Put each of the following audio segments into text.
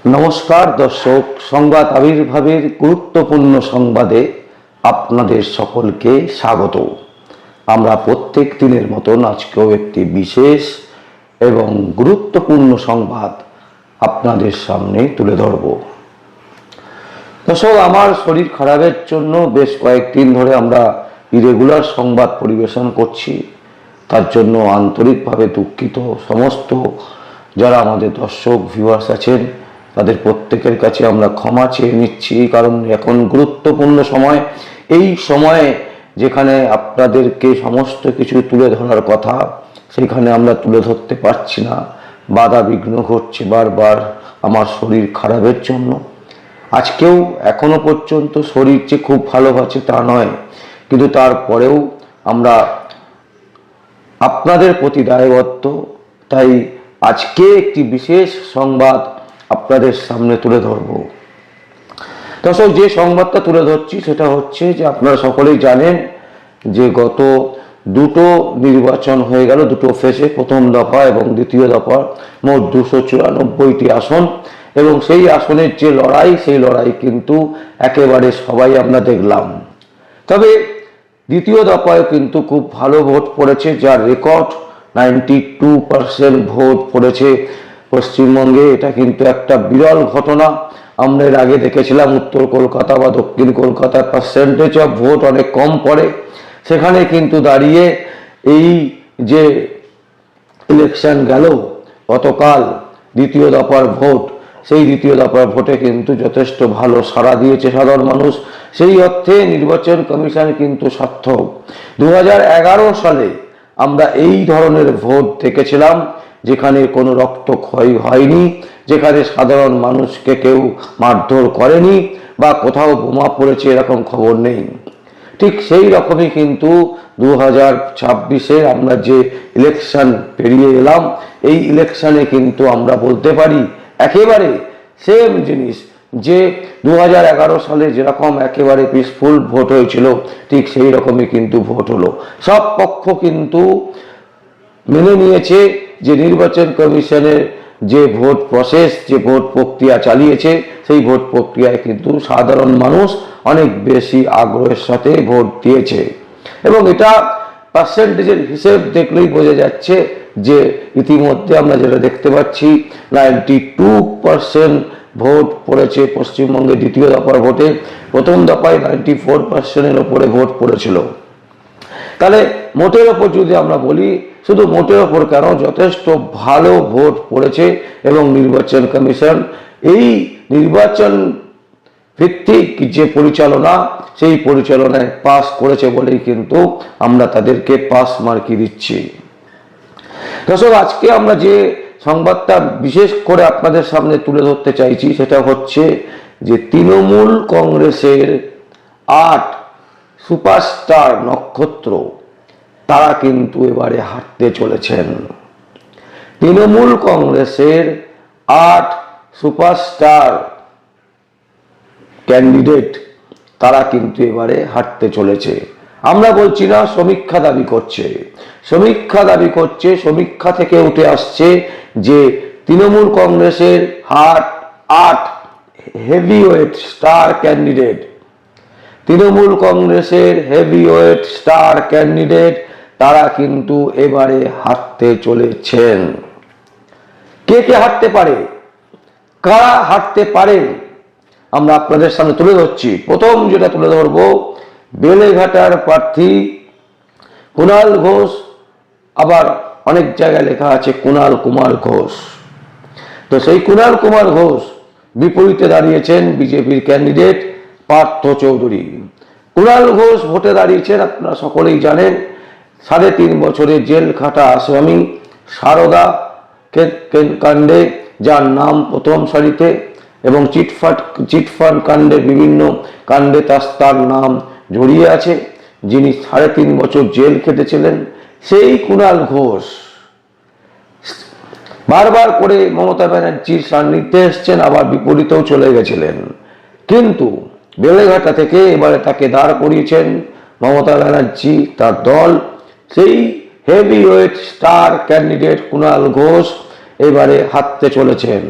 নমস্কার দর্শক, সংবাদ আবির্ভাবের গুরুত্বপূর্ণ সংবাদে আপনাদের সকলকে স্বাগত। আমরা প্রত্যেক দিনের মতন আজকেও একটি বিশেষ এবং গুরুত্বপূর্ণ সংবাদ আপনাদের সামনে তুলে ধরব। দর্শক, আমার শরীর খারাপের জন্য বেশ কয়েকদিন ধরে আমরা ইরেগুলার সংবাদ পরিবেশন করছি। তার জন্য আন্তরিকভাবে দুঃখিত। সমস্ত যারা আমাদের দর্শক ভিউয়ার্স আছেন তাদের প্রত্যেকের কাছে আমরা ক্ষমা চেয়ে নিচ্ছি, কারণ এখন গুরুত্বপূর্ণ সময়। এই সময়ে যেখানে আপনাদেরকে সমস্ত কিছু তুলে ধরার কথা সেখানে আমরা তুলে ধরতে পারছি না, বাধা বিঘ্ন ঘটছে বারবার আমার শরীর খারাপের জন্য। আজকেও এখনো পর্যন্ত শরীর যে খুব ভালো আছে তা নয়, কিন্তু তারপরেও আমরা আপনাদের প্রতি দায়বদ্ধ। তাই আজকে একটি বিশেষ সংবাদ আপনাদের সামনে তুলে ধরব। দর্শক, যে সংবাদটা তুলে ধরছি সেটা হচ্ছে যে আপনারা সকলেই জানেন যে গত দুটো নির্বাচন হয়ে গেল, দুটো ফেজে, প্রথম দফা এবং দ্বিতীয় দফা, মোট 294টি আসন। এবং সেই আসনের যে লড়াই, সেই লড়াই কিন্তু একেবারে সবাই আমরা দেখলাম। তবে দ্বিতীয় দফায় কিন্তু খুব ভালো ভোট পড়েছে, যার রেকর্ড 92% ভোট পড়েছে পশ্চিমবঙ্গে। এটা কিন্তু একটা বিরল ঘটনা। আমরা এর আগে দেখেছিলাম উত্তর কলকাতা বা দক্ষিণ কলকাতার পার্সেন্টেজ অফ ভোট অনেক কম পড়ে। সেখানে কিন্তু দাঁড়িয়ে এই যে ইলেকশন গেল গতকাল, দ্বিতীয় দফার ভোট, সেই দ্বিতীয় দফার ভোটে কিন্তু যথেষ্ট ভালো সাড়া দিয়েছে সাধারণ মানুষ। সেই অর্থে নির্বাচন কমিশন কিন্তু সার্থক। 2011 সালে আমরা এই ধরনের ভোট দেখেছিলাম, যেখানে কোনো রক্তক্ষয় হয়নি, যেখানে সাধারণ মানুষকে কেউ মারধর করেনি বা কোথাও বোমা পড়েছে এরকম খবর নেই। ঠিক সেই রকমই কিন্তু 2026-এ আমরা যে ইলেকশন পেরিয়ে এলাম, এই ইলেকশনে কিন্তু আমরা বলতে পারি একেবারে সেম জিনিস, যে 2011 সালে যেরকম একেবারে পিসফুল ভোট হয়েছিল ঠিক সেই রকমই কিন্তু ভোট হলো। সব পক্ষ কিন্তু মেনে নিয়েছে যে নির্বাচন কমিশনের যে ভোট প্রসেস, যে ভোট প্রক্রিয়া চালিয়েছে, সেই ভোট প্রক্রিয়ায় কিন্তু সাধারণ মানুষ অনেক বেশি আগ্রহের সাথে ভোট দিয়েছে। এবং এটা পার্সেন্টেজের হিসেব দেখলেই বোঝা যাচ্ছে যে ইতিমধ্যে আমরা যেটা দেখতে পাচ্ছি 92% ভোট পড়েছে পশ্চিমবঙ্গে দ্বিতীয় দফার ভোটে। প্রথম দফায় 94%-এর ওপরে ভোট পড়েছিল। তাহলে মোটের ওপর যদি আমরা বলি, শুধু মোটের ওপর কেন, যথেষ্ট ভালো ভোট পড়েছে। এবং নির্বাচন কমিশন এই নির্বাচন ভিত্তিক যে পরিচালনা, সেই পরিচালনায় পাস করেছে বলেই কিন্তু আমরা তাদেরকে পাস মার্কি দিচ্ছি। দর্শক, আজকে আমরা যে সংবাদটা বিশেষ করে আপনাদের সামনে তুলে ধরতে চাইছি সেটা হচ্ছে যে তৃণমূল কংগ্রেসের 8 সুপারস্টার নক্ষত্র তারা কিন্তু এবারে হাঁটতে চলেছেন। তৃণমূল কংগ্রেসের 8 সুপারস্টার ক্যান্ডিডেট তারা কিন্তু এবারে হাঁটতে চলেছে। আমরা বলছি না, সমীক্ষা দাবি করছে। সমীক্ষা থেকে উঠে আসছে যে তৃণমূল কংগ্রেসের 8 হেভিওয়েট স্টার ক্যান্ডিডেট, তৃণমূল কংগ্রেসের হেভিওয়েট স্টার ক্যান্ডিডেট তারা কিন্তু এবারে হাঁটতে চলেছেন। কে কে হাঁটতে পারে, কারা হাঁটতে পারে, আমরা আপনাদের সামনে তুলে ধরছি। প্রথম যেটা তুলে ধরব, বেলেঘাটার প্রার্থী কুণাল ঘোষ, আবার অনেক জায়গায় লেখা আছে কুণাল কুমার ঘোষ। তো সেই কুণাল কুমার ঘোষ বিপরীতে দাঁড়িয়েছেন বিজেপির ক্যান্ডিডেট পার্থ চৌধুরী। কুণাল ঘোষ ভোটে দাঁড়িয়েছেন, আপনারা সকলেই জানেন, 3.5 বছরের জেল খাটা আসামি সারদা কাণ্ডে, যার নাম প্রথম সারিতে, এবং চিটফান্ড কাণ্ডে, বিভিন্ন কাণ্ডে তার নাম জড়িয়ে আছে, যিনি 3.5 বছর জেল খেটেছিলেন। সেই কুণাল ঘোষ বারবার করে মমতা ব্যানার্জির সান্নিধ্যে এসছেন, আবার বিপরীতেও চলে গেছিলেন। কিন্তু বেলেঘাটা থেকে এবারে তাকে দাঁড় করিয়েছেন মমতা ব্যানার্জি, তার দল। সেই heavyweight star candidate Kunal Ghosh এবারে হাঁটতে চলেছেন।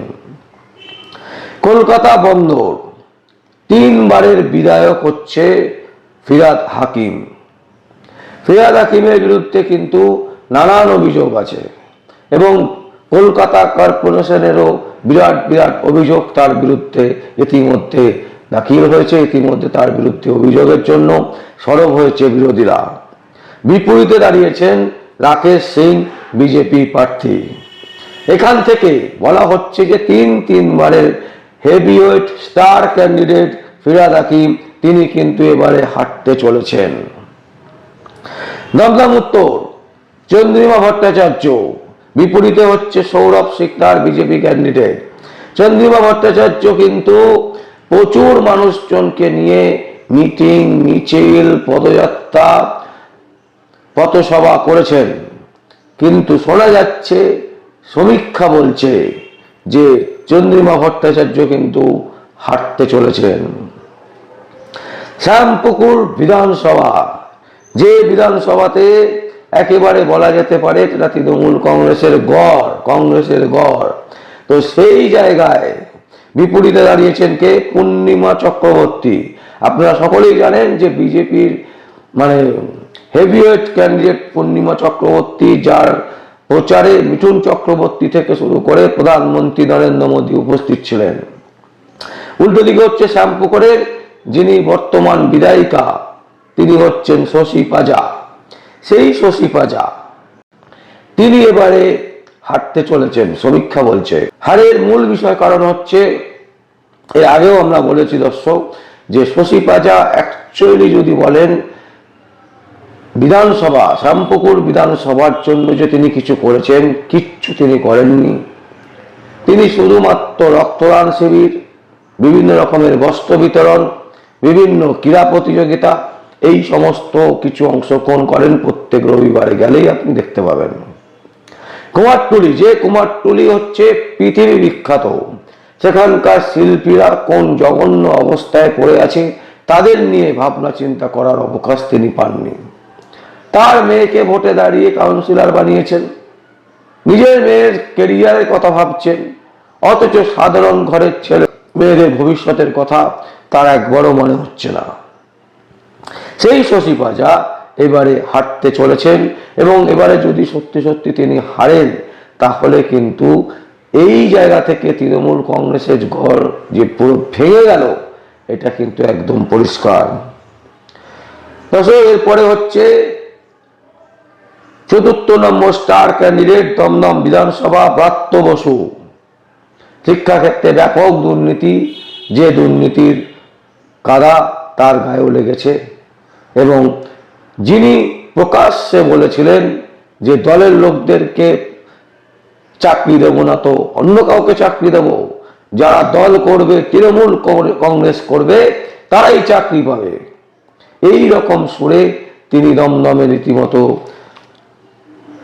কলকাতা বন্দর 3 বারের বিধায়ক হচ্ছে ফিরহাদ হাকিম। ফিরহাদ হাকিমের বিরুদ্ধে কিন্তু নানান অভিযোগ আছে এবং কলকাতা কর্পোরেশনেরও বিরাট বিরাট অভিযোগ তার বিরুদ্ধে ইতিমধ্যে দাখিল হয়েছে। ইতিমধ্যে তার বিরুদ্ধে অভিযোগের জন্য সরব হয়েছে বিরোধীরা। বিপরীতে দাঁড়িয়েছেন রাকেশ সিং, বিজেপি প্রার্থী। এখান থেকে বলা হচ্ছে যে 3 বারের heavyweight star candidate Firhad Hakim তিনি কিন্তু এবারে হাঁটতে চলেছেন। দমদম উত্তর চন্দ্রিমা ভট্টাচার্য, বিপরীতে হচ্ছে সৌরভ সিকদার, বিজেপি ক্যান্ডিডেট। চন্দ্রিমা ভট্টাচার্য কিন্তু প্রচুর মানুষজনকে নিয়ে মিটিং, মিছিল, পদযাত্রা, পথসভা করেছেন, কিন্তু শোনা যাচ্ছে, সমীক্ষা বলছে যে চন্দ্রিমা ভট্টাচার্য কিন্তু হাঁটতে চলেছেন। শ্যামপুকুর বিধানসভা, যে বিধানসভাতে একেবারে বলা যেতে পারে এটা তৃণমূল কংগ্রেসের গড়, তো সেই জায়গায় বিপরীতে দাঁড়িয়েছেন কে? পূর্ণিমা চক্রবর্তী। আপনারা সকলেই জানেন যে বিজেপির হেভিওয়েট ক্যান্ডিডেট পূর্ণিমা চক্রবর্তী, যার প্রচারে মিঠুন চক্রবর্তী থেকে শুরু করে প্রধানমন্ত্রী নরেন্দ্র মোদী উপস্থিত ছিলেন। উল্টো দিকে হচ্ছে শ্যামপুকুরের যিনি বর্তমান বিধায়িকা, তিনি হচ্ছেন শশী পাজা। সেই শশী পাজা তিনি এবারে হাঁটতে চলেছেন, সমীক্ষা বলছে। হারের মূল বিষয় কারণ হচ্ছে, এর আগেও আমরা বলেছি দর্শক, যে শশী পাজা অ্যাকচুয়ালি যদি বলেন বিধানসভা, শ্যামপুকুর বিধানসভার জন্য যে তিনি কিছু করেছেন, কিচ্ছু তিনি করেননি। তিনি শুধুমাত্র রক্তদান শিবির, বিভিন্ন রকমের বস্ত্র বিতরণ, বিভিন্ন ক্রীড়া প্রতিযোগিতা, এই সমস্ত কিছু অংশগ্রহণ করেন। প্রত্যেক রবিবারে গেলেই আপনি দেখতে পাবেন। কুমারটুলি, যে কুমারটুলি হচ্ছে পৃথিবী বিখ্যাত, সেখানকার শিল্পীরা কোন জঘন্য অবস্থায় পড়ে আছে তাদের নিয়ে ভাবনা চিন্তা করার অবকাশ তিনি পাননি। তার মেয়েকে ভোটে দাঁড়িয়ে কাউন্সিলর বানিয়েছেন, নিজের মেয়ের কেরিয়ারের কথা ভাবছেন, অথচ সাধারণ ঘরের ছেলে মেয়েদের ভবিষ্যতের কথা তার একবারও মনে হচ্ছে না। সেই শশী পাজা এবারে হাঁটতে চলেছেন এবং এবারে যদি সত্যি সত্যি তিনি হারেন, তাহলে কিন্তু এই জায়গা থেকে তৃণমূল কংগ্রেসের ঘর যে পুরো ভেঙে গেল, এটা কিন্তু একদম পরিষ্কার। এরপরে হচ্ছে 4 নম্বর স্টার ক্যান্ডিডেট দমদম বিধানসভা ব্রাত্য বসু। শিক্ষাক্ষেত্রে ব্যাপক দুর্নীতি, যে দুর্নীতির কাদা তার গায়েও লেগেছে এবং যিনি প্রকাশ্যে বলেছিলেন যে দলের লোকদেরকে চাকরি দেব না তো অন্য কাউকে চাকরি দেব, যারা দল করবে, তৃণমূল কংগ্রেস করবে, তারাই চাকরি পাবে, এই রকম সুরে তিনি দমদমে রীতিমতো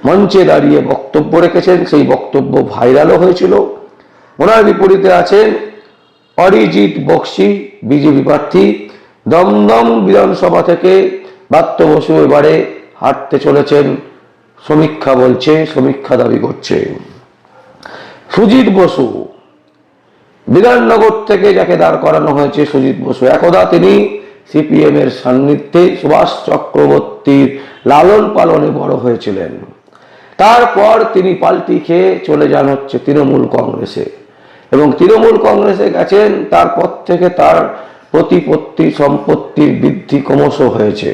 মঞ্চে দাঁড়িয়ে বক্তব্য রেখেছেন। সেই বক্তব্য ভাইরালও হয়েছিল। ওনার বিপরীতে আছেন অরিজিৎ বক্সি, বিজেপি প্রার্থী। দমদম বিধানসভা থেকে ব্রাত্য বসু এবারে হাঁটতে চলেছেন, সমীক্ষা বলছে, সমীক্ষা দাবি করছে। সুজিত বসু, বিধাননগর থেকে যাকে দাঁড় করানো হয়েছে, সুজিত বসু, একদা তিনি সিপিএম এর সান্নিধ্যে সুভাষ চক্রবর্তীর লালন পালনে বড় হয়েছিলেন। তারপর তিনি পাল্টি খেয়ে চলে যান হচ্ছে তৃণমূল কংগ্রেসে এবং তৃণমূল কংগ্রেসে গেছেন। তারপর থেকে তার প্রতিপত্তি সম্পত্তির বৃদ্ধি ক্রমশ হয়েছে।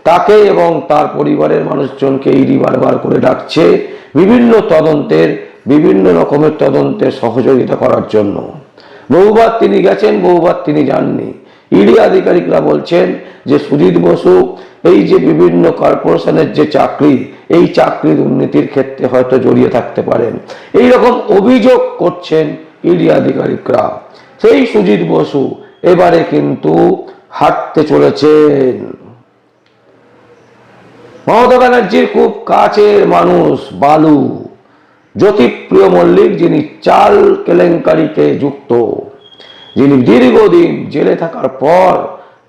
তাকে এবং তার পরিবারের মানুষজনকে ইডি বারবার করে ডাকছে বিভিন্ন রকমের তদন্তের সহযোগিতা করার জন্য। বহুবার তিনি গেছেন, বহুবার তিনি যাননি। ইডি আধিকারিকরা বলছেন যে সুজিত বসু এই যে বিভিন্ন কর্পোরেশনের যে চাকরি, এই চাকরি দুর্নীতির ক্ষেত্রে হয়তো জড়িয়ে থাকতে পারেন, এই রকম অভিযোগ করছেন ইডি আধিকারিকরা। সেই সুজিত বসু এবারে কিন্তু হাঁটতে চলেছেন। মমতা ব্যানার্জির খুব কাছের মানুষ বালু, জ্যোতিপ্রিয় মল্লিক, যিনি চাল কেলেঙ্কারিতে যুক্ত, যিনি দীর্ঘদিন জেলে থাকার পর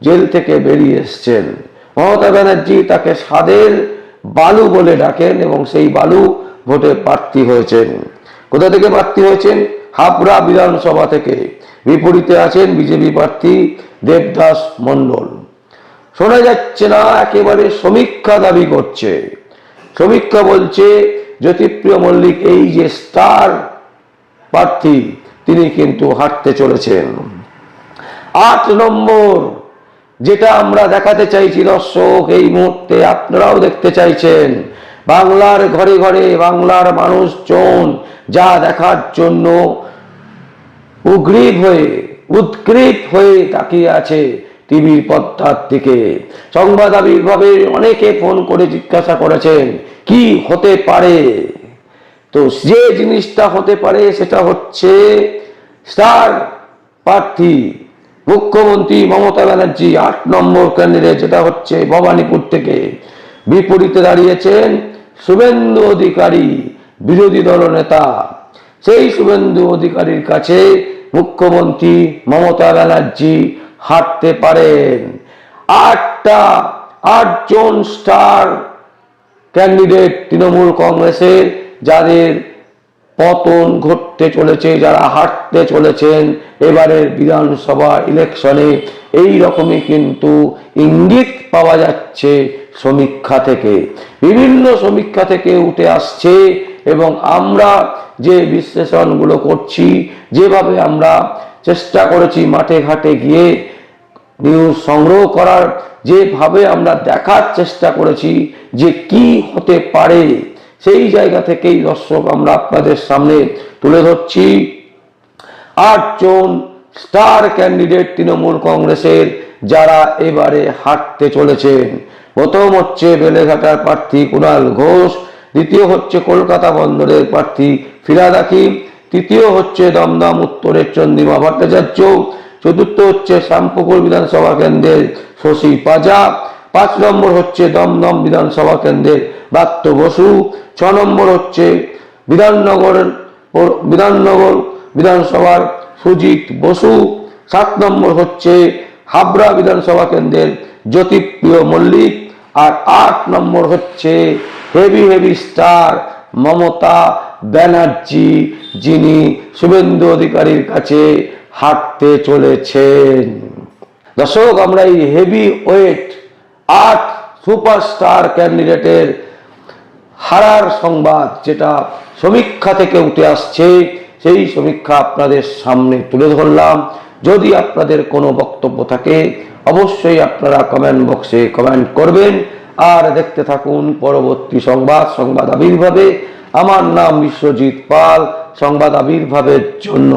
জেল থেকে বেরিয়ে এসছেন। মমতা ব্যানার্জি তাকে স্বাদের বালু বলে ডাকেন এবং সেই বালু ভোটে প্রার্থী হয়েছেন। কোথা থেকে প্রার্থী হয়েছেন? হাবড়া বিধানসভা থেকে। বিপরীতে আছেন বিজেপি প্রার্থী দেবদাস মণ্ডল। শোনা যাচ্ছে না, একেবারে সমীক্ষা দাবি করছে। সমীক্ষা বলছে জ্যোতিপ্রিয় মল্লিক এই যে স্টার প্রার্থী, তিনি কিন্তু হারতে চলেছেন। 8 নম্বর, যেটা আমরা দেখাতে চাইছি দর্শক, এই মুহূর্তে আপনারাও দেখতে চাইছেন, বাংলার ঘরে ঘরে বাংলার মানুষজন যা দেখার জন্য উৎগ্রীব হয়ে তাকিয়ে আছে টিভির পর্দার দিকে। সংবাদ আবির্ভাবে অনেকে ফোন করে জিজ্ঞাসা করেছেন কি হতে পারে। তো যে জিনিসটা হতে পারে সেটা হচ্ছে স্টার প্রার্থী মুখ্যমন্ত্রী মমতা ব্যানার্জি 8 নম্বর ক্যান্ডিডেট, যেটা হচ্ছে ভবানীপুর থেকে। বিপরীতে দাঁড়িয়েছেন শুভেন্দু অধিকারী, বিরোধী দলনেতা। সেই শুভেন্দু অধিকারীর কাছে মুখ্যমন্ত্রী মমতা ব্যানার্জি হারতে পারেন। 8 জন স্টার ক্যান্ডিডেট তৃণমূল কংগ্রেসের, যাদের পতন ঘটতে চলেছে, যারা হারতে চলেছেন এবারের বিধানসভা ইলেকশনে, এই রকমই কিন্তু ইঙ্গিত পাওয়া যাচ্ছে সমীক্ষা থেকে। বিভিন্ন সমীক্ষা থেকে উঠে আসছে এবং আমরা যে বিশ্লেষণগুলো করছি, যেভাবে আমরা চেষ্টা করেছি মাঠে ঘাটে গিয়ে নিউজ সংগ্রহ করার, যেভাবে আমরা দেখার চেষ্টা করেছি যে কি হতে পারে, সেই জায়গা থেকেই দর্শক আমরা আপনাদের সামনে তুলে ধরছি 8 জন স্টার ক্যান্ডিডেট তৃণমূল কংগ্রেসের, যারা এবারে হারতে চলেছেন। প্রথম হচ্ছে বেলেঘাটার প্রার্থী কুণাল ঘোষ, দ্বিতীয় হচ্ছে কলকাতা বন্দরের প্রার্থী ফিরহাদ হাকিম, তৃতীয় হচ্ছে দমদম উত্তরের চন্দ্রিমা ভট্টাচার্য, চতুর্থ হচ্ছে শ্যামপুকুর বিধানসভা কেন্দ্রের শশী পাজা, 5 নম্বর হচ্ছে দমদম বিধানসভা কেন্দ্রের ব্রাত্য বসু, 6 নম্বর হচ্ছে বিধাননগর বিধানসভার সুজিত বসু, 7 নম্বর হচ্ছে হাবড়া বিধানসভা কেন্দ্রের জ্যোতিপ্রিয় মল্লিক, আর 8 নম্বর হচ্ছে হেভি স্টার মমতা ব্যানার্জি, যিনি শুভেন্দু অধিকারীর কাছে হারতে চলেছেন। দর্শক, আমরা এই হেভি ওয়েট 8 সুপারস্টার ক্যান্ডিডেটের হারার সংবাদ, যেটা সমীক্ষা থেকে উঠে আসছে, সেই সমীক্ষা আপনাদের সামনে তুলে ধরলাম। যদি আপনাদের কোনো বক্তব্য থাকে অবশ্যই আপনারা কমেন্ট বক্সে কমেন্ট করবেন। আর দেখতে থাকুন পরবর্তী সংবাদ আবির্ভাবে। আমার নাম বিশ্বজিৎ পাল, সংবাদ আবির্ভাবের জন্য।